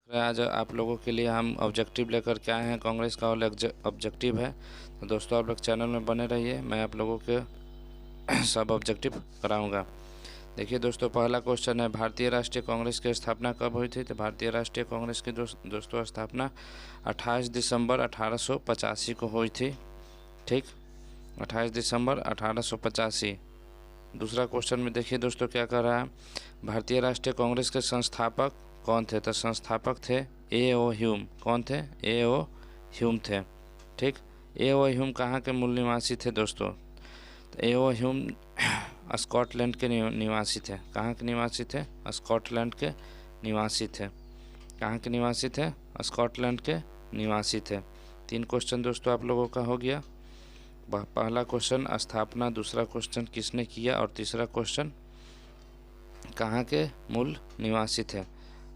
आज आप लोगों के लिए हम ऑब्जेक्टिव लेकर के आए हैं। कांग्रेस का ऑब्जेक्टिव है, तो दोस्तों आप लोग चैनल में बने रहिए, मैं आप लोगों के सब ऑब्जेक्टिव कराऊंगा। देखिए दोस्तों, पहला क्वेश्चन है, भारतीय राष्ट्रीय कांग्रेस की स्थापना कब हुई थी? तो भारतीय राष्ट्रीय कांग्रेस की दोस्तों स्थापना 28 दिसंबर 1885 को हुई थी। ठीक, 28 दिसंबर 1885। दूसरा क्वेश्चन में देखिए दोस्तों क्या कर रहा है, भारतीय राष्ट्रीय कांग्रेस के संस्थापक कौन थे? तो संस्थापक थे ए.ओ. ह्यूम। कौन थे? ए.ओ. ह्यूम थे। ठीक, ए.ओ. ह्यूम कहाँ के मूल निवासी थे दोस्तों? तो ए.ओ. ह्यूम स्कॉटलैंड के निवासी थे। कहाँ के निवासी थे? स्कॉटलैंड के निवासी थे। कहाँ के निवासी थे? स्कॉटलैंड के निवासी थे। 3 क्वेश्चन दोस्तों आप लोगों का हो गया। पहला क्वेश्चन स्थापना, दूसरा क्वेश्चन किसने किया, और तीसरा क्वेश्चन कहाँ के मूल निवासी थे।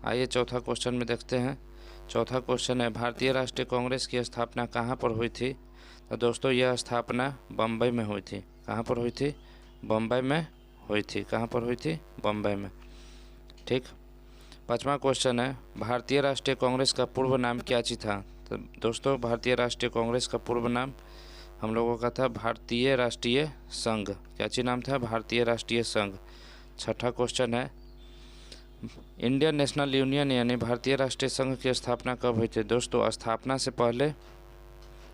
आइए चौथा क्वेश्चन में देखते हैं। चौथा क्वेश्चन है, भारतीय राष्ट्रीय कांग्रेस की स्थापना कहाँ पर हुई थी? तो दोस्तों यह स्थापना बम्बई में हुई थी। कहाँ पर हुई थी? बम्बई में हुई थी। कहाँ पर हुई थी? बम्बई में। ठीक, पांचवा क्वेश्चन है, भारतीय राष्ट्रीय कांग्रेस का पूर्व नाम क्या चीज था? तो दोस्तों भारतीय राष्ट्रीय कांग्रेस का पूर्व नाम हम लोगों का था भारतीय राष्ट्रीय संघ। क्या चीज नाम था? भारतीय राष्ट्रीय संघ। छठा क्वेश्चन है, इंडियन नेशनल यूनियन यानी भारतीय राष्ट्रीय संघ की स्थापना कब हुई थी? दोस्तों स्थापना से पहले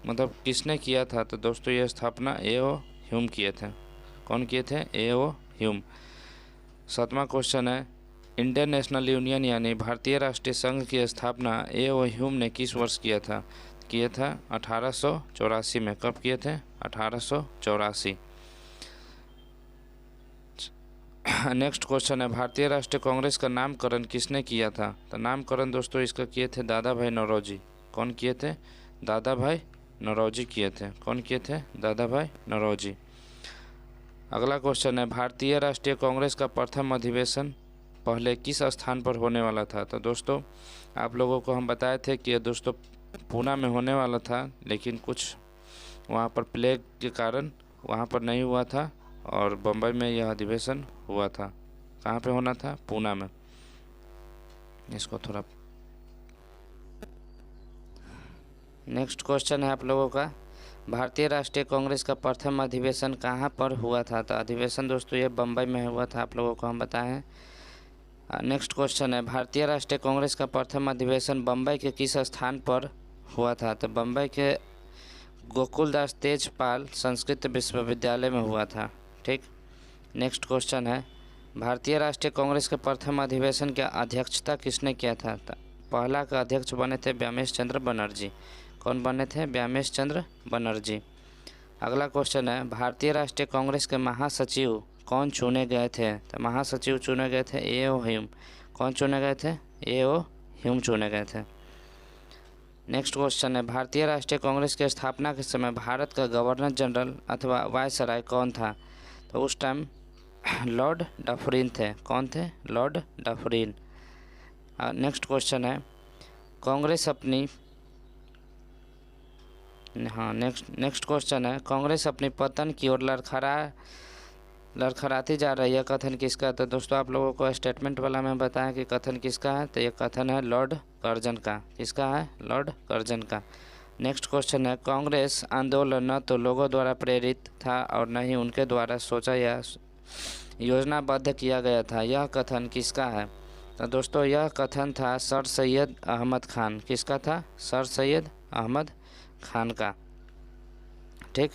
मतलब किसने किया था? तो दोस्तों यह स्थापना ए.ओ. ह्यूम किए थे। कौन किए थे? ए.ओ. ह्यूम। सातवां क्वेश्चन है, इंडियन नेशनल यूनियन यानी भारतीय राष्ट्रीय संघ की स्थापना ए.ओ. ह्यूम ने किस वर्ष किया था? किया था 1884 में। कब किए थे? 1884। नेक्स्ट क्वेश्चन है, भारतीय राष्ट्रीय कांग्रेस का नामकरण किसने किया था? तो नामकरण दोस्तों इसका किए थे दादा भाई नौरोजी। कौन किए थे? दादा भाई नौरोजी किए थे। कौन किए थे? दादा भाई नौरोजी। अगला क्वेश्चन है, भारतीय राष्ट्रीय कांग्रेस का प्रथम अधिवेशन पहले किस स्थान पर होने वाला था? तो दोस्तों आप लोगों को हम बताए थे कि दोस्तों पूना में होने वाला था, लेकिन कुछ वहाँ पर प्लेग के कारण वहाँ पर नहीं हुआ था, और बम्बई में यह अधिवेशन हुआ था। कहाँ पे होना था? पूना में। इसको थोड़ा नेक्स्ट क्वेश्चन है आप लोगों का, भारतीय राष्ट्रीय कांग्रेस का प्रथम अधिवेशन कहाँ पर हुआ था? तो अधिवेशन दोस्तों ये बम्बई में हुआ था, आप लोगों को हम बताए हैं। नेक्स्ट क्वेश्चन है, भारतीय राष्ट्रीय कांग्रेस का प्रथम अधिवेशन बम्बई के किस स्थान पर हुआ था? तो बम्बई के गोकुलदास तेजपाल संस्कृत विश्वविद्यालय में हुआ था। ठीक, नेक्स्ट क्वेश्चन है, भारतीय राष्ट्रीय कांग्रेस के प्रथम अधिवेशन की अध्यक्षता किसने किया था? पहला का अध्यक्ष बने थे व्यामेश चंद्र बनर्जी। कौन बने थे? व्यामेश चंद्र बनर्जी। अगला क्वेश्चन है, भारतीय राष्ट्रीय कांग्रेस के महासचिव कौन चुने गए थे? तो महासचिव चुने गए थे ए.ओ. ह्यूम। कौन चुने गए थे? ए.ओ. ह्यूम चुने गए थे। नेक्स्ट क्वेश्चन है, भारतीय राष्ट्रीय कांग्रेस की स्थापना के समय भारत का गवर्नर जनरल अथवा वायसराय कौन था? तो उस टाइम लॉर्ड डफरिन थे। कौन थे? Lord Dufferin. नेक्स्ट क्वेश्चन है, कांग्रेस अपनी नेक्स्ट क्वेश्चन है, कांग्रेस अपनी पतन की ओर लड़खड़ाती जा रही है, कथन किसका? तो दोस्तों आप लोगों को स्टेटमेंट वाला में बताया कि कथन किसका है, तो ये कथन है लॉर्ड कर्जन का। किसका है? लॉर्ड कर्जन का। नेक्स्ट क्वेश्चन है, कांग्रेस आंदोलन न तो लोगों द्वारा प्रेरित था और न ही उनके द्वारा सोचा या योजनाबद्ध किया गया था, यह कथन किसका है? तो दोस्तों यह कथन था सर सैयद अहमद खान। किसका था? सर सैयद अहमद खान का। ठीक,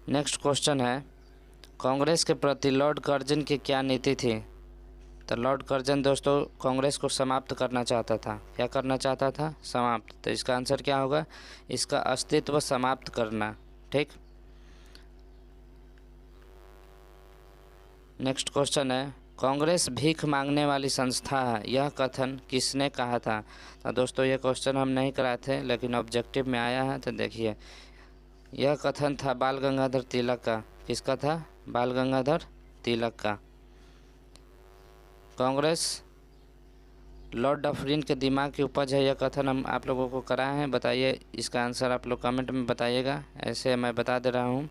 नेक्स्ट क्वेश्चन है, कांग्रेस के प्रति लॉर्ड कर्जन की क्या नीति थी? तो लॉर्ड कर्जन दोस्तों कांग्रेस को समाप्त करना चाहता था। क्या करना चाहता था? समाप्त। तो इसका आंसर क्या होगा? इसका अस्तित्व समाप्त करना। ठीक, नेक्स्ट क्वेश्चन है, कांग्रेस भीख मांगने वाली संस्था है, यह कथन किसने कहा था? तो दोस्तों ये क्वेश्चन हम नहीं कराए थे, लेकिन ऑब्जेक्टिव में आया है, तो देखिए यह कथन था बाल गंगाधर तिलक का। किसका था? बाल गंगाधर तिलक का। कांग्रेस लॉर्ड डफरिन के दिमाग की उपज है, यह कथन हम आप लोगों को कराए हैं। बताइए इसका आंसर, आप लोग कमेंट में बताइएगा। ऐसे मैं बता दे रहा हूँ,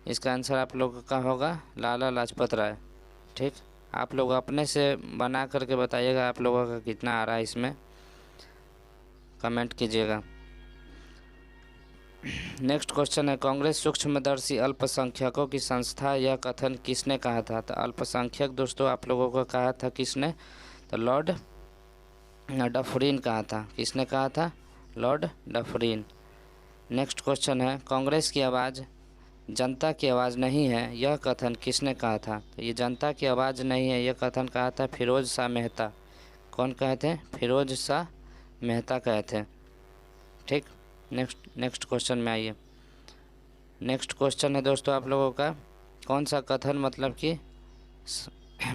इसका आंसर आप लोगों का होगा लाला लाजपत राय। ठीक, आप लोग अपने से बना करके बताइएगा आप लोगों का कितना आ रहा है, इसमें कमेंट कीजिएगा। नेक्स्ट क्वेश्चन है, कांग्रेस सूक्ष्मदर्शी अल्पसंख्यकों की संस्था, यह कथन किसने कहा था? तो अल्पसंख्यक दोस्तों आप लोगों को कहा था किसने? तो लॉर्ड डफरिन कहा था। किसने कहा था? Lord Dufferin. नेक्स्ट क्वेश्चन है, कांग्रेस की आवाज़ जनता की आवाज़ नहीं है, यह कथन किसने कहा था? तो ये जनता की आवाज़ नहीं है, यह कथन कहा था फिरोज शाह मेहता। कौन कहे थे? फिरोज शाह मेहता कहे थे। ठीक, नेक्स्ट क्वेश्चन में आइए। नेक्स्ट क्वेश्चन है दोस्तों आप लोगों का, कौन सा कथन मतलब कि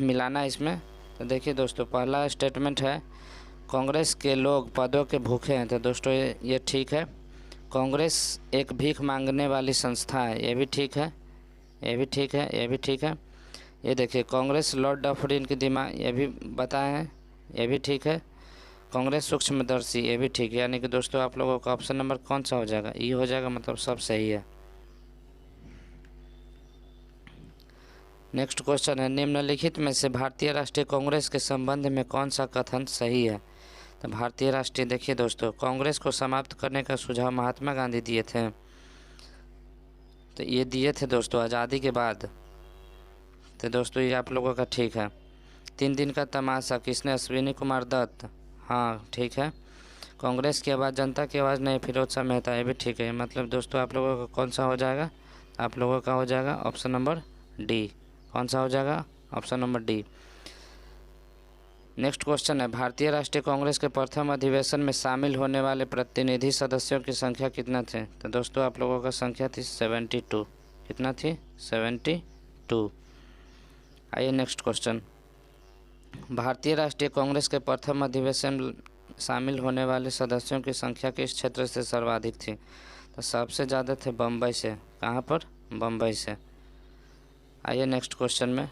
मिलाना इसमें? तो देखिए दोस्तों, पहला स्टेटमेंट है, कांग्रेस के लोग पदों के भूखे हैं। तो दोस्तों ये ठीक है। कांग्रेस एक भीख मांगने वाली संस्था है, ये भी ठीक है, ये भी ठीक है, ये भी ठीक है। ये देखिए, कांग्रेस लॉर्ड डफरिन की दिमाग, ये भी बताए हैं, ये भी ठीक है। कांग्रेस सूक्ष्मदर्शी, ये भी ठीक है। यानी कि दोस्तों आप लोगों का ऑप्शन नंबर कौन सा हो जाएगा? ई हो जाएगा, मतलब सब सही है। नेक्स्ट क्वेश्चन है, निम्नलिखित में से भारतीय राष्ट्रीय कांग्रेस के संबंध में कौन सा कथन सही है? तो भारतीय राष्ट्रीय, देखिए दोस्तों, कांग्रेस को समाप्त करने का सुझाव महात्मा गांधी दिए थे। तो ये दिए थे दोस्तों आज़ादी के बाद। तो दोस्तों ये आप लोगों का ठीक है। 3 दिन का तमाशा किसने? अश्विनी कुमार दत्त। हाँ ठीक है। कांग्रेस की आवाज़ जनता की आवाज़ नहीं, फिरोज शाह मेहता, ये भी ठीक है। मतलब दोस्तों आप लोगों का कौन सा हो जाएगा? आप लोगों का हो जाएगा ऑप्शन नंबर डी। कौन सा हो जाएगा? Option number D. Next question है, भारतीय राष्ट्रीय कांग्रेस के प्रथम अधिवेशन में शामिल होने वाले प्रतिनिधि सदस्यों की संख्या कितना थे? तो दोस्तों आप लोगों का संख्या थी 72। कितना थी? 72। आइए नेक्स्ट क्वेश्चन, भारतीय राष्ट्रीय कांग्रेस के प्रथम अधिवेशन में शामिल होने वाले सदस्यों की संख्या किस क्षेत्र से सर्वाधिक थी? तो सबसे ज़्यादा थे बम्बई से। कहाँ पर? बम्बई से। आइए नेक्स्ट क्वेश्चन में,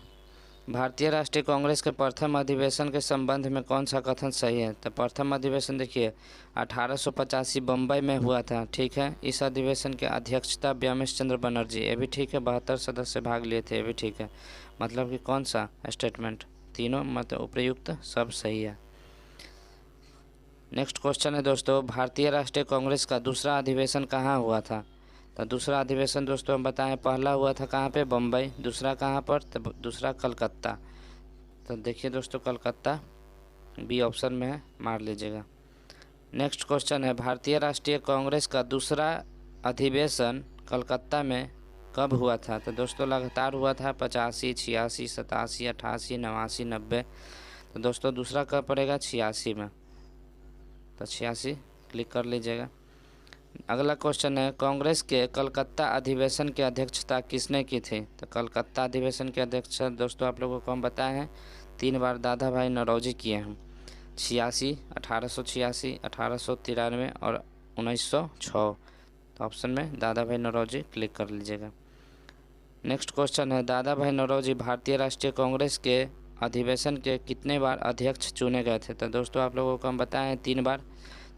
भारतीय राष्ट्रीय कांग्रेस के प्रथम अधिवेशन के संबंध में कौन सा कथन सही है? तो प्रथम अधिवेशन देखिए 1885 बम्बई में हुआ था। ठीक है। इस अधिवेशन की अध्यक्षता व्योमेश चंद्र बनर्जी, ये भी ठीक है। 72 सदस्य भाग लिए थे, ये भी ठीक है। मतलब कि कौन सा स्टेटमेंट? तीनों मतलब उपयुक्त, सब सही है। नेक्स्ट क्वेश्चन है दोस्तों, भारतीय राष्ट्रीय कांग्रेस का दूसरा अधिवेशन कहाँ हुआ था? तो दूसरा अधिवेशन दोस्तों हम बताएं, पहला हुआ था कहाँ पे? बम्बई। दूसरा कहाँ पर? तो दूसरा कलकत्ता। तो देखिए दोस्तों, कलकत्ता बी ऑप्शन में है, मार लीजिएगा। नेक्स्ट क्वेश्चन है, भारतीय राष्ट्रीय कांग्रेस का दूसरा अधिवेशन कलकत्ता में कब हुआ था? तो दोस्तों लगातार हुआ था, 85, 86, 87, 88, 89, 90। तो दोस्तों दूसरा कब पड़ेगा? 86 में। तो 86 क्लिक कर लीजिएगा। अगला क्वेश्चन है, कांग्रेस के कलकत्ता अधिवेशन की अध्यक्षता किसने की थी? तो कलकत्ता अधिवेशन के अध्यक्ष दोस्तों आप लोगों को हम बताए हैं 3 बार दादा भाई नौरोजी किए हैं। 86, 1886, 1893 और 1906। तो ऑप्शन में दादा भाई नौरोजी क्लिक कर लीजिएगा। नेक्स्ट क्वेश्चन है, दादा भाई नौरोजी भारतीय राष्ट्रीय कांग्रेस के अधिवेशन के कितने बार अध्यक्ष चुने गए थे? तो दोस्तों आप लोगों को हम बताए हैं 3 बार।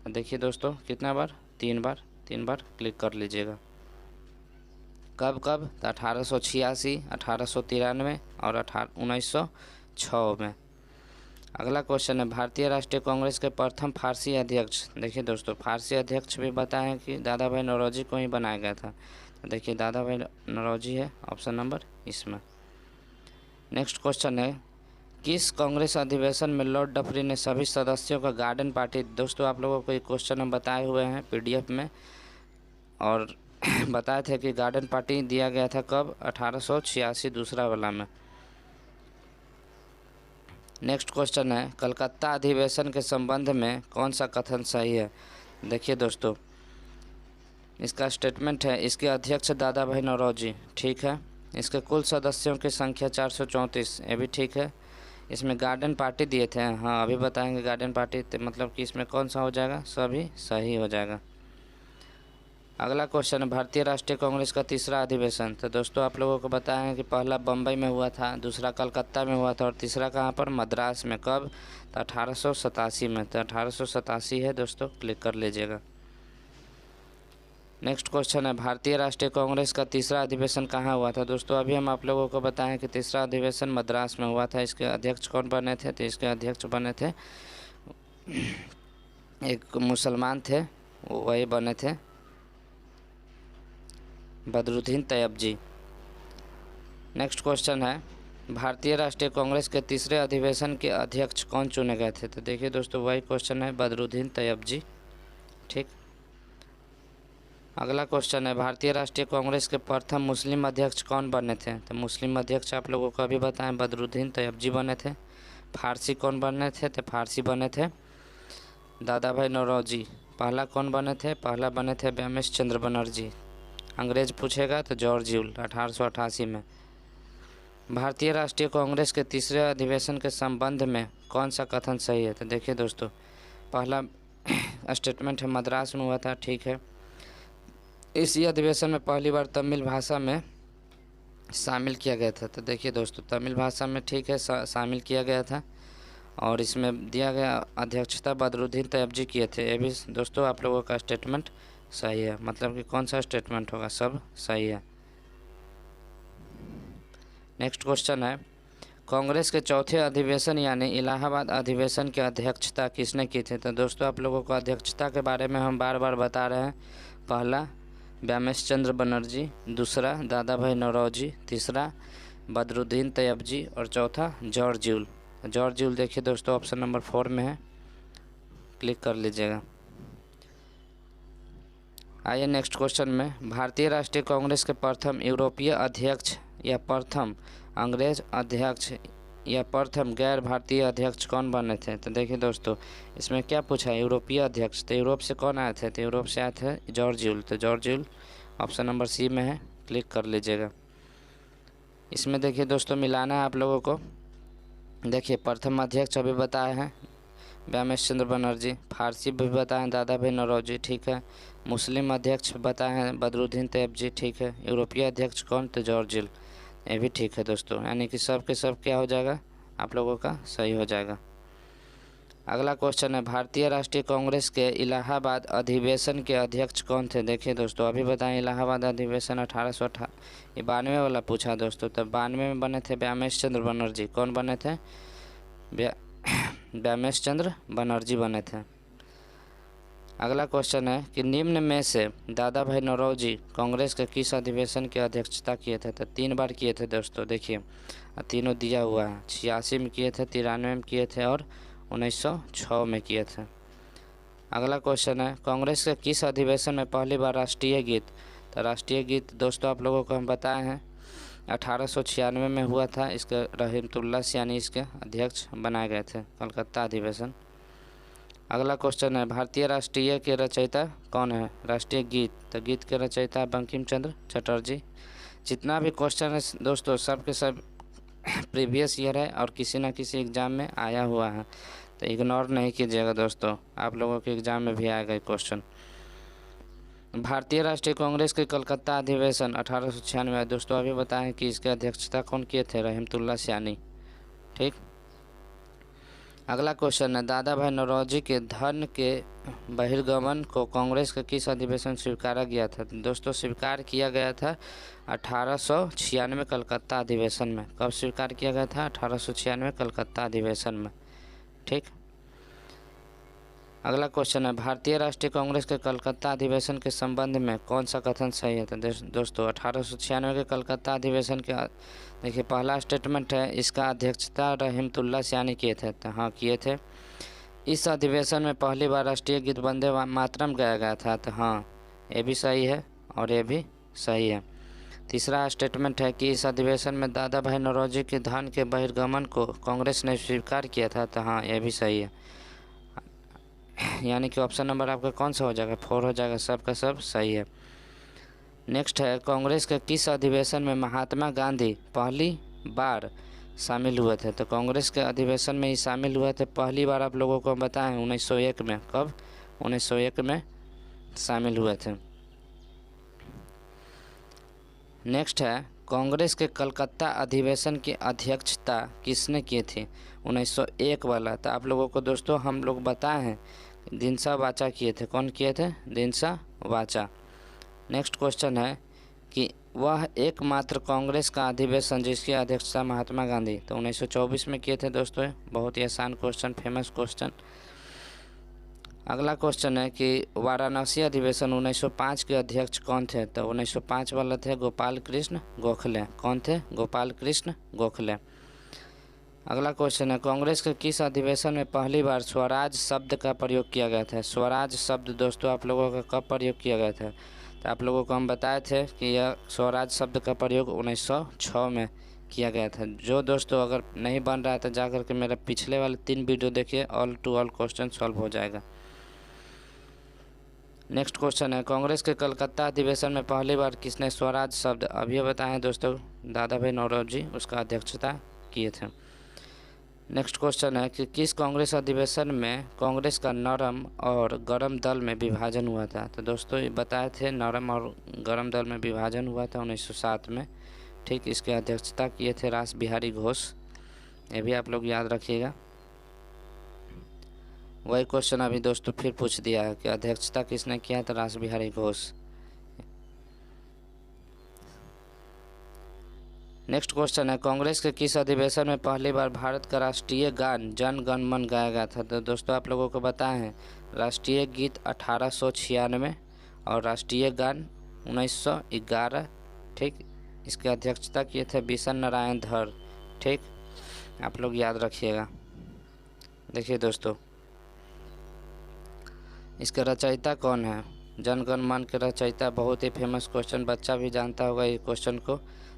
देखिए दोस्तों, कितना बार? 3 बार। 3 बार क्लिक कर लीजिएगा। कब कब? तो 1886, 1893 और 1906 में। अगला क्वेश्चन है, भारतीय राष्ट्रीय कांग्रेस के प्रथम फारसी अध्यक्ष। देखिए दोस्तों, फारसी अध्यक्ष भी बताए हैं कि दादा भाई नौरोजी को ही बनाया गया था। तो देखिए दादा भाई नौरोजी है ऑप्शन नंबर इसमें। नेक्स्ट क्वेश्चन है, किस कांग्रेस अधिवेशन में लॉर्ड डफरिन ने सभी सदस्यों का गार्डन पार्टी? दोस्तों आप लोगों को ये क्वेश्चन हम बताए हुए हैं पीडीएफ में, और बताए थे कि गार्डन पार्टी दिया गया था कब? 1886 दूसरा वाला में। नेक्स्ट क्वेश्चन है, कलकत्ता अधिवेशन के संबंध में कौन सा कथन सही है? देखिए दोस्तों, इसका स्टेटमेंट है, इसके अध्यक्ष दादा भाई नौरोजी। ठीक है। इसके कुल सदस्यों की संख्या 434, ये भी ठीक है। इसमें गार्डन पार्टी दिए थे, हाँ अभी बताएंगे गार्डन पार्टी, तो मतलब कि इसमें कौन सा हो जाएगा? सभी सही हो जाएगा। अगला क्वेश्चन है, भारतीय राष्ट्रीय कांग्रेस का तीसरा अधिवेशन। तो दोस्तों आप लोगों को बताया है कि पहला बम्बई में हुआ था, दूसरा कलकत्ता में हुआ था और तीसरा कहाँ पर? मद्रास में। कब? तो 1887 में। तो 1887 है दोस्तों, क्लिक कर लीजिएगा। नेक्स्ट क्वेश्चन है, भारतीय राष्ट्रीय कांग्रेस का तीसरा अधिवेशन कहाँ हुआ था। दोस्तों अभी हम आप लोगों को बताएं कि तीसरा अधिवेशन मद्रास में हुआ था। इसके अध्यक्ष कौन बने थे, तो इसके अध्यक्ष बने थे एक मुसलमान थे, वही बने थे बदरुद्दीन तैयबजी। नेक्स्ट क्वेश्चन है, भारतीय राष्ट्रीय कांग्रेस के तीसरे अधिवेशन के अध्यक्ष कौन चुने गए थे। तो देखिए दोस्तों वही क्वेश्चन है, बदरुद्दीन तैयबजी। ठीक, अगला क्वेश्चन है, भारतीय राष्ट्रीय कांग्रेस के प्रथम मुस्लिम अध्यक्ष कौन बने थे। तो मुस्लिम अध्यक्ष आप लोगों को अभी बताएं, बदरुद्दीन तैयबजी बने थे। फारसी कौन बने थे, तो फारसी बने थे दादा भाई नौरोजी। पहला कौन बने थे, पहला बने थे व्यामेश चंद्र बनर्जी। अंग्रेज पूछेगा तो जॉर्ज यूल 1888 में। भारतीय राष्ट्रीय कांग्रेस के तीसरे अधिवेशन के संबंध में कौन सा कथन सही है। तो देखिए दोस्तों, पहला स्टेटमेंट है मद्रास में हुआ था, ठीक है। इसी अधिवेशन में पहली बार तमिल भाषा में शामिल किया गया था। तो देखिए दोस्तों, तमिल भाषा में ठीक है शामिल किया गया था, और इसमें दिया गया अध्यक्षता बदरुद्दीन तैयबजी किए थे। ये भी दोस्तों आप लोगों का स्टेटमेंट सही है, मतलब कि कौन सा स्टेटमेंट होगा, सब सही है। नेक्स्ट क्वेश्चन है, कांग्रेस के चौथे अधिवेशन यानी इलाहाबाद अधिवेशन की अध्यक्षता किसने की थी। तो दोस्तों आप लोगों को अध्यक्षता के बारे में हम बार बार बता रहे हैं। पहला व्यामेश चंद्र बनर्जी, दूसरा दादा भाई नौरोजी, तीसरा बदरुद्दीन तैयबजी, और चौथा जॉर्ज यूल। जॉर्ज यूल देखिए दोस्तों ऑप्शन नंबर 4 में है, क्लिक कर लीजिएगा। आइए नेक्स्ट क्वेश्चन में, भारतीय राष्ट्रीय कांग्रेस के प्रथम यूरोपीय अध्यक्ष या प्रथम अंग्रेज अध्यक्ष या प्रथम गैर भारतीय अध्यक्ष कौन बने थे। तो देखिए दोस्तों, इसमें क्या पूछा है, यूरोपीय अध्यक्ष। तो यूरोप से कौन आए थे, तो यूरोप से आए थे जॉर्ज यूल। तो George Yule option number C में है, क्लिक कर लीजिएगा। इसमें देखिए दोस्तों मिलाना है आप लोगों को। देखिए प्रथम अध्यक्ष अभी बताए हैं व्यामेश चंद्र बनर्जी, फारसी भी बताएं दादा भाई नौरोजी, ठीक है। मुस्लिम अध्यक्ष बताए हैं बदरुद्दीन तैयबजी, ठीक है। यूरोपीय अध्यक्ष कौन, तो जॉर्ज यूल, ये भी ठीक है दोस्तों। यानी कि सब के सब क्या हो जाएगा, आप लोगों का सही हो जाएगा। अगला क्वेश्चन है, भारतीय राष्ट्रीय कांग्रेस के इलाहाबाद अधिवेशन के अध्यक्ष कौन थे। देखिए दोस्तों अभी बताएं, इलाहाबाद अधिवेशन 1892 वाला पूछा दोस्तों। तब 92 में बने थे व्यामेश चंद्र बनर्जी। कौन बने थे, व्यामेश चंद्र बनर्जी बने थे। अगला क्वेश्चन है कि निम्न में से दादा भाई नौरोजी कांग्रेस के किस अधिवेशन की अध्यक्षता किए थे। तो 3 बार किए थे दोस्तों, देखिए तीनों दिया हुआ है। 86 में किए थे, 93 में किए थे, और 1906 में किए थे। अगला क्वेश्चन है, कांग्रेस के किस अधिवेशन में पहली बार राष्ट्रीय गीत। तो राष्ट्रीय गीत दोस्तों आप लोगों को हम बताए हैं 1896 में हुआ था। इसके रहीमतुल्लाह यानी इसके अध्यक्ष बनाए गए थे, कलकत्ता अधिवेशन। अगला क्वेश्चन है, भारतीय राष्ट्रीय के रचयिता कौन है। राष्ट्रीय गीत, तो गीत के रचयिता बंकिम चंद्र चटर्जी। जितना भी क्वेश्चन है दोस्तों सब के सब प्रीवियस ईयर है और किसी न किसी एग्ज़ाम में आया हुआ है, तो इग्नोर नहीं कीजिएगा दोस्तों, आप लोगों के एग्ज़ाम में भी आएगा क्वेश्चन। भारतीय राष्ट्रीय कांग्रेस के कलकत्ता अधिवेशन 1896 दोस्तों अभी बताएं कि इसके अध्यक्षता कौन किए थे, रहीमतुल्लाह यानी, ठीक। अगला क्वेश्चन है, दादा भाई नौरोजी के धन के बहिर्गमन को कांग्रेस के किस अधिवेशन स्वीकारा गया था। दोस्तों स्वीकार किया गया था 1896 कलकत्ता अधिवेशन में। कब स्वीकार किया गया था, 1896 कलकत्ता अधिवेशन में, ठीक। अगला क्वेश्चन है, भारतीय राष्ट्रीय कांग्रेस के कलकत्ता अधिवेशन के संबंध में कौन सा कथन सही है। तो दोस्तों 1896 के कलकत्ता अधिवेशन के देखिए पहला स्टेटमेंट है, इसका अध्यक्षता रहीमतुल्लाह यानी किए थे। तो हाँ किए थे। इस अधिवेशन में पहली बार राष्ट्रीय गीत वंदे मातरम गाया गया था। तो हाँ ये भी सही है और ये भी सही है। तीसरा स्टेटमेंट है कि इस अधिवेशन में दादा भाई नौरोजी के धन के बहिर्गमन को कांग्रेस ने स्वीकार किया था। तो हाँ ये भी सही है, यानी कि ऑप्शन नंबर आपका कौन सा हो जाएगा, 4 हो जाएगा, सब का सब सही है। नेक्स्ट है, कांग्रेस के किस अधिवेशन में महात्मा गांधी पहली बार शामिल हुए थे। तो कांग्रेस के अधिवेशन में ही शामिल हुए थे पहली बार, आप लोगों को बताएं 1901 में। कब, 1901 में शामिल हुए थे। नेक्स्ट है, कांग्रेस के कलकत्ता अधिवेशन की अध्यक्षता किसने की थी, 1901 वाला। तो आप लोगों को दोस्तों हम लोग बताए हैं दिनसा वाचा किए थे। कौन किए थे, दिनसा वाचा। नेक्स्ट क्वेश्चन है कि वह एकमात्र कांग्रेस का अधिवेशन जिसकी अध्यक्षता महात्मा गांधी तो 1924 में किए थे दोस्तों। बहुत ही आसान क्वेश्चन, फेमस क्वेश्चन। अगला क्वेश्चन है कि वाराणसी अधिवेशन 1905 के अध्यक्ष कौन थे तो 1905 वाले थे गोपाल कृष्ण गोखले। कौन थे? गोपाल कृष्ण गोखले। अगला क्वेश्चन है कांग्रेस के किस अधिवेशन में पहली बार स्वराज शब्द का प्रयोग किया गया था? स्वराज शब्द दोस्तों आप लोगों का कब प्रयोग किया गया था? तो आप लोगों को हम बताए थे कि यह स्वराज शब्द का प्रयोग 1906 में किया गया था। जो दोस्तों अगर नहीं बन रहा है तो जा करके मेरा पिछले वाले 3 वीडियो देखिए, all to all question solve हो जाएगा। नेक्स्ट क्वेश्चन है कांग्रेस के कलकत्ता अधिवेशन में पहली बार किसने स्वराज शब्द अभी बताए दोस्तों? दादा भाई नौरोजी उसका अध्यक्षता किए थे। नेक्स्ट क्वेश्चन है कि किस कांग्रेस अधिवेशन में कांग्रेस का नरम और गरम दल में विभाजन हुआ था? तो दोस्तों ये बताए थे नरम और गरम दल में विभाजन हुआ था 1907 में। ठीक, इसके अध्यक्षता किए थे रास बिहारी घोष। ये भी आप लोग याद रखिएगा। वही क्वेश्चन अभी दोस्तों फिर पूछ दिया है कि अध्यक्षता किसने किया तो रास बिहारी घोष। नेक्स्ट क्वेश्चन है कांग्रेस के किस अधिवेशन में पहली बार भारत का राष्ट्रीय गान जन गण मन गाया गया था? तो दोस्तों आप लोगों को बताए हैं राष्ट्रीय गीत 1896 और राष्ट्रीय गान 1911। ठीक, इसकी अध्यक्षता किए थे बिशन नारायण धर। ठीक, आप लोग याद रखिएगा। देखिए दोस्तों इसका रचयिता कौन है? जन गण मन के रचयिता, बहुत ही फेमस क्वेश्चन, बच्चा भी जानता होगा ये क्वेश्चन को,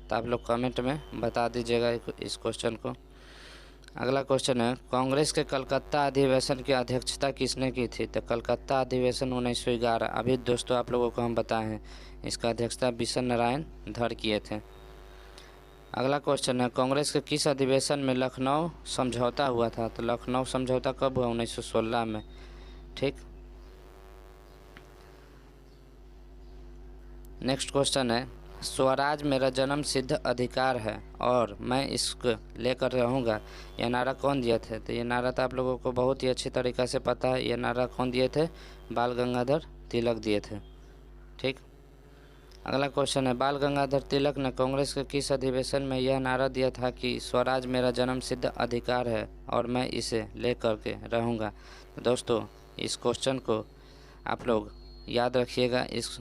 तो आप लोग कमेंट में बता दीजिएगा इस क्वेश्चन को। अगला क्वेश्चन है कांग्रेस के कलकत्ता अधिवेशन की अध्यक्षता किसने की थी? तो कलकत्ता अधिवेशन 1911 अभी दोस्तों आप लोगों को हम बताए हैं, इसका अध्यक्षता बिशन नारायण धर किए थे। अगला क्वेश्चन है कांग्रेस के किस अधिवेशन में लखनऊ समझौता हुआ था? तो लखनऊ समझौता कब हुआ? 1916 में। ठीक, नेक्स्ट क्वेश्चन है स्वराज मेरा जन्म सिद्ध अधिकार है और मैं इसको लेकर रहूँगा, यह नारा कौन दिए थे? तो ये नारा तो आप लोगों को बहुत ही अच्छी तरीक़ा से पता है। ये नारा कौन दिए थे? बाल गंगाधर तिलक दिए थे। ठीक, अगला क्वेश्चन है बाल गंगाधर तिलक ने कांग्रेस के किस अधिवेशन में यह नारा दिया था कि स्वराज मेरा जन्म सिद्ध अधिकार है और मैं इसे ले करके रहूँगा? तो दोस्तों इस क्वेश्चन को आप लोग याद रखिएगा, इस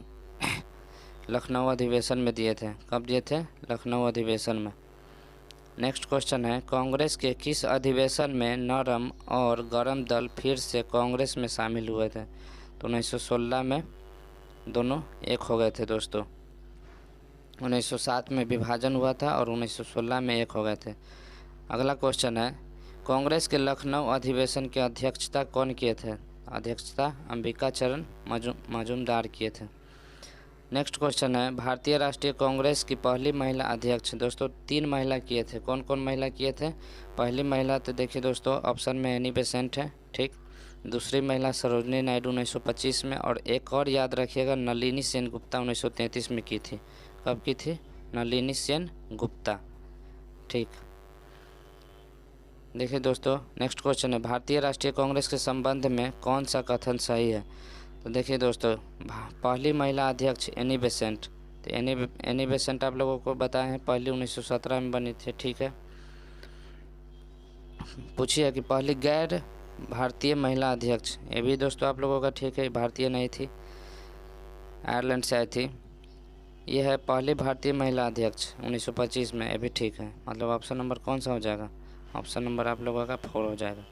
लखनऊ अधिवेशन में दिए थे। कब दिए थे? लखनऊ अधिवेशन में। नेक्स्ट क्वेश्चन है कांग्रेस के किस अधिवेशन में नरम और गरम दल फिर से कांग्रेस में शामिल हुए थे? तो 1916 में दोनों एक हो गए थे दोस्तों। 1907 में विभाजन हुआ था और 1916 में एक हो गए थे। अगला क्वेश्चन है कांग्रेस के लखनऊ अधिवेशन की अध्यक्षता कौन किए थे? अध्यक्षता अंबिका चरण मजूमदार किए थे। नेक्स्ट क्वेश्चन है भारतीय राष्ट्रीय कांग्रेस की पहली महिला अध्यक्ष दोस्तों 3 महिला किए थे। कौन कौन महिला किए थे? पहली महिला तो देखिए दोस्तों ऑप्शन में एनी बेसेंट है। ठीक, दूसरी महिला सरोजनी नायडू 1925 में, और एक और याद रखिएगा नलिनी सेन गुप्ता 1933 में की थी। कब की थी? नलिनी सेन गुप्ता। ठीक, देखिए दोस्तों नेक्स्ट क्वेश्चन है भारतीय राष्ट्रीय कांग्रेस के संबंध में कौन सा कथन सही है? तो देखिए दोस्तों पहली महिला अध्यक्ष एनी बेसेंट, तो एनी बेसेंट आप लोगों को बताए हैं पहली 1917 में बनी थी। ठीक है, पूछिए कि पहली गैर भारतीय महिला अध्यक्ष, ये भी दोस्तों आप लोगों का ठीक है, भारतीय नहीं थी, आयरलैंड से आई थी। ये है पहली भारतीय महिला अध्यक्ष 1925 में, ये भी ठीक है। मतलब ऑप्शन नंबर कौन सा हो जाएगा? ऑप्शन नंबर आप लोगों का 4 हो जाएगा।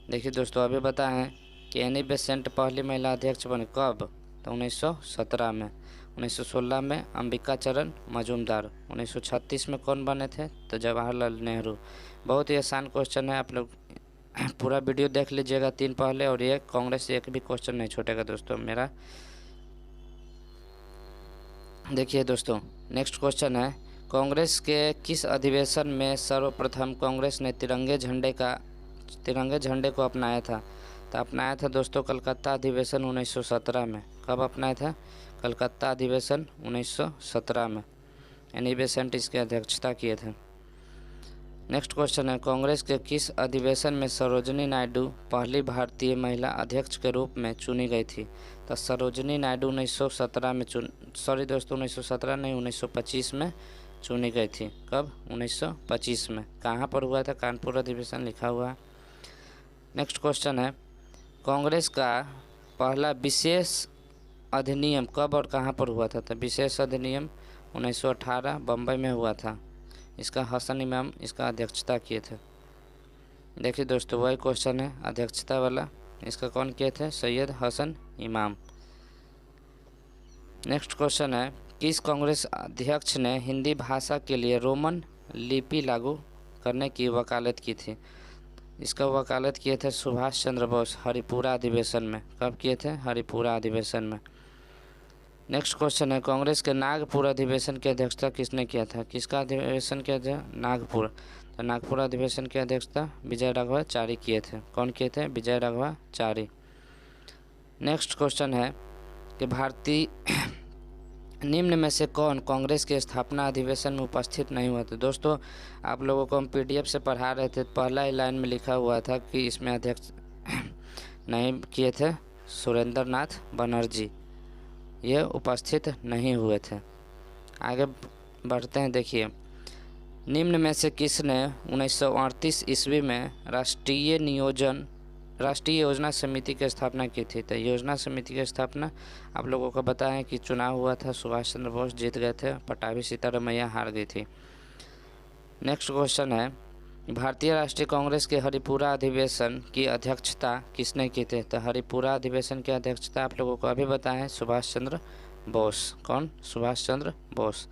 देखिए दोस्तों अभी बताएं कि एनी बेसेंट पहली महिला अध्यक्ष बने कब? तो 1917 में। 1916 में अंबिका चरण मजूमदार। 1936 में कौन बने थे? तो जवाहरलाल नेहरू। बहुत ही आसान क्वेश्चन है, आप लोग पूरा वीडियो देख लीजिएगा 3 पहले, और ये कांग्रेस से एक भी क्वेश्चन नहीं छूटेगा दोस्तों मेरा। देखिए दोस्तों नेक्स्ट क्वेश्चन है कांग्रेस के किस अधिवेशन में सर्वप्रथम कांग्रेस ने तिरंगे झंडे को अपनाया था? तो अपनाया था दोस्तों कलकत्ता अधिवेशन 1917 में। कब अपनाया था? कलकत्ता अधिवेशन 1917 में। एनी बेसेंट इसकी अध्यक्षता किए थे। नेक्स्ट क्वेश्चन है कांग्रेस के किस अधिवेशन में सरोजनी नायडू पहली भारतीय महिला अध्यक्ष के रूप में चुनी गई थी? तो सरोजनी नायडू 1917 में 1917 नहीं, 1925 में चुनी गई थी। कब? 1925 में। कहाँ पर हुआ था? कानपुर अधिवेशन लिखा हुआ है। नेक्स्ट क्वेश्चन है, कांग्रेस का पहला विशेष अधिनियम कब और कहाँ पर हुआ था? तो विशेष अधिनियम 1918 बम्बई में हुआ था। इसका हसन इमाम इसका अध्यक्षता किए थे। देखिए दोस्तों, वही क्वेश्चन है अध्यक्षता वाला, इसका कौन किए थे? सैयद हसन इमाम। नेक्स्ट क्वेश्चन है, किस कांग्रेस अध्यक्ष ने हिंदी भाषा के लिए रोमन लिपि लागू करने की वकालत की थी? इसका वकालत किए थे सुभाष चंद्र बोस हरिपुरा अधिवेशन में। कब किए थे? हरिपुरा अधिवेशन में। नेक्स्ट क्वेश्चन है, कांग्रेस के नागपुर अधिवेशन की अध्यक्षता किसने किया था? किसका अधिवेशन किया था? नागपुर। तो नागपुर अधिवेशन की अध्यक्षता विजय राघवाचारी किए थे। कौन किए थे? विजय राघवाचारी। नेक्स्ट क्वेश्चन है कि भारतीय निम्न में से कौन कांग्रेस के स्थापना अधिवेशन में उपस्थित नहीं हुआ था? दोस्तों, आप लोगों को हम पीडीएफ से पढ़ा रहे थे, पहला ही लाइन में लिखा हुआ था कि इसमें अध्यक्ष नहीं किए थे सुरेंद्र नाथ बनर्जी, ये उपस्थित नहीं हुए थे। आगे बढ़ते हैं। देखिए, निम्न में से किसने 1938 ईस्वी में राष्ट्रीय योजना समिति की स्थापना की थी? तो योजना समिति की स्थापना आप लोगों को बताएं कि चुनाव हुआ था, सुभाष चंद्र बोस जीत गए थे, पटाभी सीतारमैया हार गई थी। नेक्स्ट क्वेश्चन है, भारतीय राष्ट्रीय कांग्रेस के हरिपुरा अधिवेशन की अध्यक्षता किसने की थी? तो हरिपुरा अधिवेशन की अध्यक्षता आप लोगों को अभी बताएं सुभाष चंद्र बोस। कौन? सुभाष चंद्र बोस।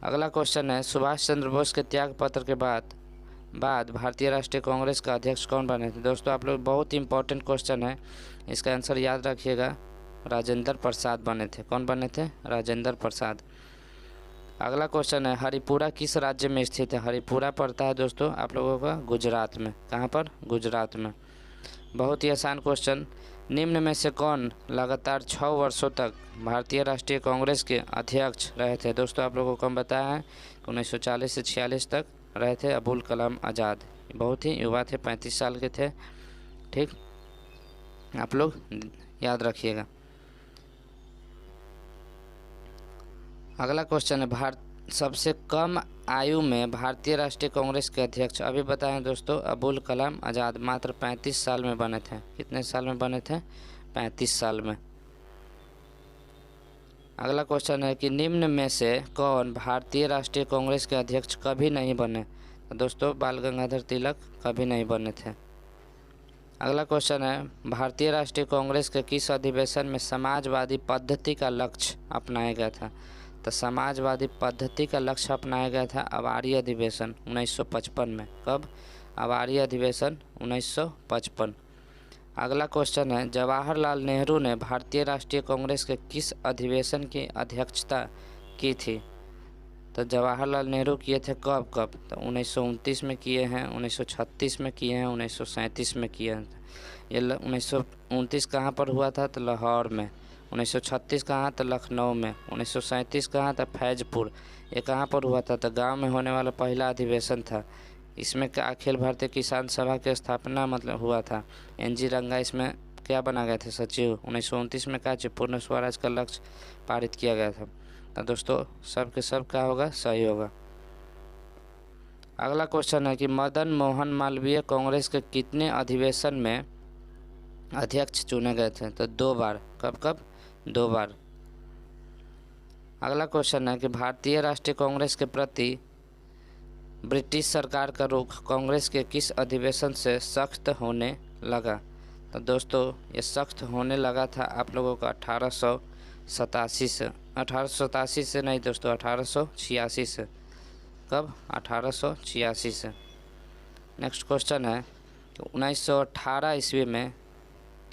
अगला क्वेश्चन है, सुभाष चंद्र बोस के त्याग पत्र के बाद भारतीय राष्ट्रीय कांग्रेस का अध्यक्ष कौन बने थे? दोस्तों, आप लोग बहुत इंपॉर्टेंट क्वेश्चन है, इसका आंसर याद रखिएगा, राजेंद्र प्रसाद बने थे। कौन बने थे? राजेंद्र प्रसाद। अगला क्वेश्चन है, हरिपुरा किस राज्य में स्थित है? हरिपुरा पड़ता है दोस्तों आप लोगों का गुजरात में। कहाँ पर? गुजरात में। बहुत ही आसान क्वेश्चन, निम्न में से कौन लगातार 6 वर्षों तक भारतीय राष्ट्रीय कांग्रेस के अध्यक्ष रहे थे? दोस्तों, आप लोगों को हम बताया है कि 1940 से 46 तक रहे थे अबुल कलाम आज़ाद। बहुत ही युवा थे, 35 साल के थे। ठीक, आप लोग याद रखिएगा। अगला क्वेश्चन है, सबसे कम आयु में भारतीय राष्ट्रीय कांग्रेस के अध्यक्ष अभी बताएं दोस्तों, अबुल कलाम आज़ाद मात्र 35 साल में बने थे। कितने साल में बने थे? 35 साल में। अगला क्वेश्चन है कि निम्न में से कौन भारतीय राष्ट्रीय कांग्रेस के अध्यक्ष कभी नहीं बने? तो दोस्तों, बाल गंगाधर तिलक कभी नहीं बने थे। अगला क्वेश्चन है, भारतीय राष्ट्रीय कांग्रेस के किस अधिवेशन में समाजवादी पद्धति का लक्ष्य अपनाया गया था? तो समाजवादी पद्धति का लक्ष्य अपनाया गया था अवारी अधिवेशन 1955 में। कब? अवारी अधिवेशन 1955। अगला क्वेश्चन है, जवाहरलाल नेहरू ने भारतीय राष्ट्रीय कांग्रेस के किस अधिवेशन की अध्यक्षता की थी? तो जवाहरलाल नेहरू किए थे कब? तो 1929 में किए हैं, 1936 में किए हैं, 1937 में किए हैं। ये 1929 कहाँ पर हुआ था? तो लाहौर में। 1936 कहाँ? तो लखनऊ में। 1937 कहाँ? तो फैजपुर। ये कहाँ पर हुआ था? तो गांव में होने वाला पहला अधिवेशन था। इसमें क्या अखिल भारतीय किसान सभा की स्थापना मतलब हुआ था। NG रंगा इसमें क्या बना गए थे? सचिव। 1929 में क्या पूर्ण स्वराज का लक्ष्य पारित किया गया था। तो दोस्तों, सब के सब क्या होगा? सही होगा। अगला क्वेश्चन है कि मदन मोहन मालवीय कांग्रेस के कितने अधिवेशन में अध्यक्ष चुने गए थे? तो 2 बार। कब? 2 बार। अगला क्वेश्चन है कि भारतीय राष्ट्रीय कांग्रेस के प्रति ब्रिटिश सरकार का रुख कांग्रेस के किस अधिवेशन से सख्त होने लगा? तो दोस्तों, ये सख्त होने लगा था आप लोगों का 1887 से। 1887 से नहीं दोस्तों, 1886 से। कब? 1886 से। नेक्स्ट क्वेश्चन है, 1918 ईस्वी में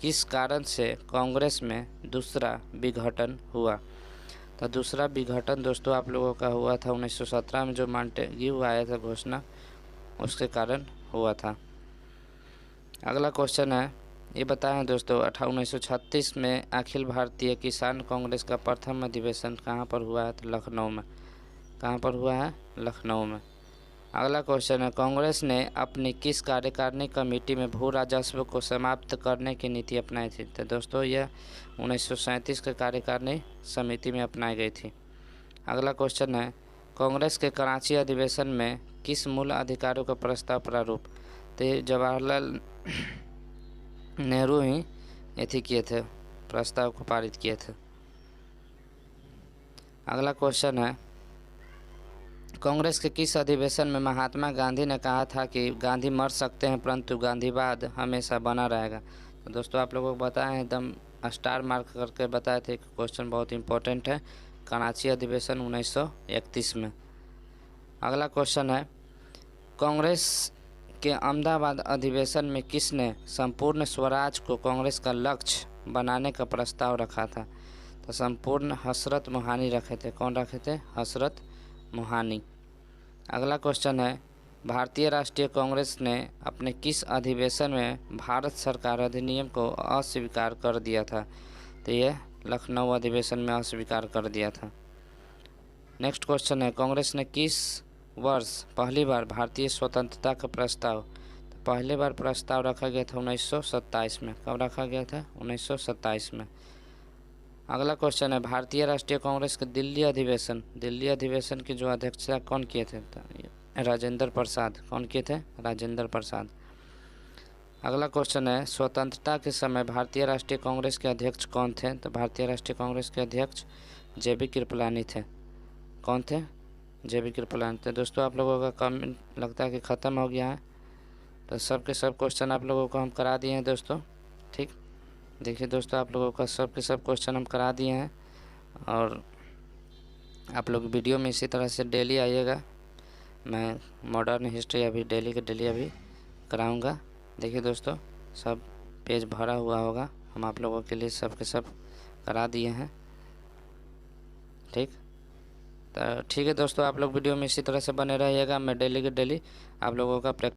किस कारण से कांग्रेस में दूसरा विघटन हुआ? तो दूसरा विघटन दोस्तों आप लोगों का हुआ था 1917 में, जो मॉन्टेग्यू आया था घोषणा, उसके कारण हुआ था। अगला क्वेश्चन है, ये बताएं दोस्तों, 1936 में अखिल भारतीय किसान कांग्रेस का प्रथम अधिवेशन कहाँ पर हुआ है? तो लखनऊ में। कहाँ पर हुआ है? लखनऊ में। अगला क्वेश्चन है, कांग्रेस ने अपनी किस कार्यकारिणी कमेटी में भू राजस्व को समाप्त करने की नीति अपनाई थी? तो दोस्तों यह 1937 के कार्यकारिणी समिति में अपनाई गई थी। अगला क्वेश्चन है, कांग्रेस के कराची अधिवेशन में किस मूल अधिकारों का प्रस्ताव प्रारूप? तो जवाहरलाल नेहरू ही एथी किए थे, प्रस्ताव को पारित किए थे। अगला क्वेश्चन है, कांग्रेस के किस अधिवेशन में महात्मा गांधी ने कहा था कि गांधी मर सकते हैं परंतु गांधीवाद हमेशा बना रहेगा? तो दोस्तों आप लोगों को बताएं, एकदम स्टार मार्क करके बताए थे, क्वेश्चन बहुत इंपॉर्टेंट है। कराची अधिवेशन 1931 में। अगला क्वेश्चन है, कांग्रेस के अहमदाबाद अधिवेशन में किसने संपूर्ण स्वराज को कांग्रेस का लक्ष्य बनाने का प्रस्ताव रखा था? तो संपूर्ण हसरत मोहानी रखे थे। कौन रखे थे? हसरत मोहानी। अगला क्वेश्चन है, भारतीय राष्ट्रीय कांग्रेस ने अपने किस अधिवेशन में भारत सरकार अधिनियम को अस्वीकार कर दिया था? तो यह लखनऊ अधिवेशन में अस्वीकार कर दिया था। नेक्स्ट क्वेश्चन है, कांग्रेस ने किस वर्ष पहली बार भारतीय स्वतंत्रता का प्रस्ताव? तो पहली बार प्रस्ताव रखा गया था 1927 में। कब रखा गया था? 1927 में। अगला क्वेश्चन है, भारतीय राष्ट्रीय कांग्रेस के दिल्ली अधिवेशन की जो अध्यक्षता कौन किए थे? राजेंद्र प्रसाद। कौन किए थे? राजेंद्र प्रसाद। अगला क्वेश्चन है, स्वतंत्रता के समय भारतीय राष्ट्रीय कांग्रेस के अध्यक्ष कौन थे? तो भारतीय राष्ट्रीय कांग्रेस के अध्यक्ष JB कृपलानी थे। कौन थे? JB कृपलानी। तो दोस्तों आप लोगों का कमेंट लगता है कि ख़त्म हो गया है, तो सब के सब क्वेश्चन आप लोगों को हम करा दिए हैं दोस्तों। ठीक, देखिए दोस्तों, आप लोगों का सब के सब क्वेश्चन हम करा दिए हैं, और आप लोग वीडियो में इसी तरह से डेली आइएगा। मैं मॉडर्न हिस्ट्री अभी डेली के डेली अभी कराऊंगा। देखिए दोस्तों, सब पेज भरा हुआ होगा, हम आप लोगों के लिए सब के सब करा दिए हैं। ठीक, तो ठीक है दोस्तों, आप लोग वीडियो में इसी तरह से बने रहिएगा। मैं डेली के डेली आप लोगों का